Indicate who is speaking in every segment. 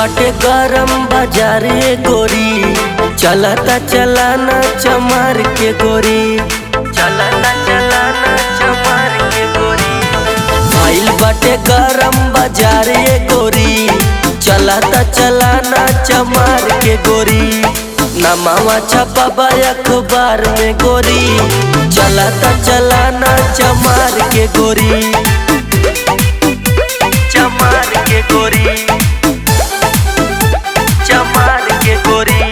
Speaker 1: बाटे गरम बाजार ये गोरी, चलता चलाना चमार के गोरी, चलता चलाना चमार के गोरी। आइल बाटे गरम बाजार ये गोरी, चलता चलाना चमार के गोरी। नमावा छपा बा अखबार में गोरी, चलता चलाना चमार के गोरी, चमार के गोरी, चमार के गोरी।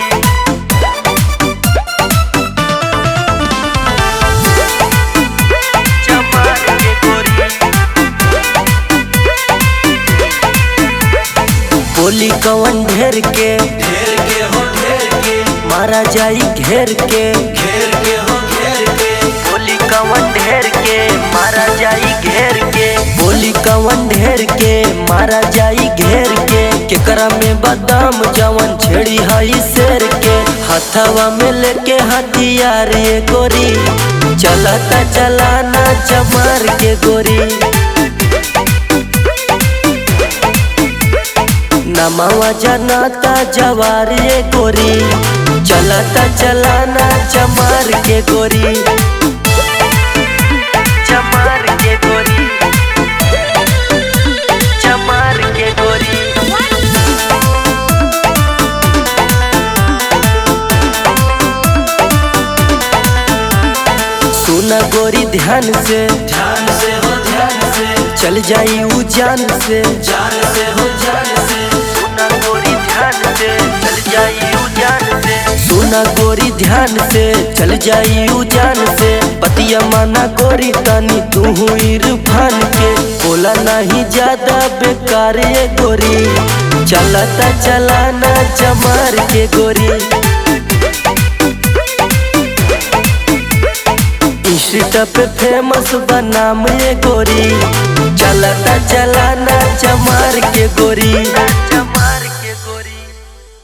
Speaker 1: चमार के गोरी। बोली कवन ढेर के
Speaker 2: हो घेर के,
Speaker 1: मारा जाई घेर के,
Speaker 2: हो घेर के,
Speaker 1: बोली कवन ढेर के मारा जाई घेर के, बोली कवन ढेर के मारा जाई घेर के। केकरा में बादाम जवन छेड़ी हई शेर के, हथवा में लेके हथियार ये गोरी, चलता चलाना चमार के गोरी। नमावा जनाता जवार ये गोरी, चलता चलाना चमार के गोरी, चमार के गोरी, चमार के गोरी। सुना गोरी ध्यान से,
Speaker 2: ध्यान से हो ध्यान से,
Speaker 1: चल जाई उ जान से,
Speaker 2: जान से हो जान से,
Speaker 1: सुना गोरी ध्यान से, चल जाई उ जान से, सुना गोरी ध्यान से, चल जाई उ जान से। पतिया माना गोरी तानी तू इरफान के, बोला नहीं ज्यादा बेकार ये गोरी, चलता चलाना चमार के गोरी। इंस्टा पे फेमस बनाम ये गोरी, चलता चलाना चमार के गोरी।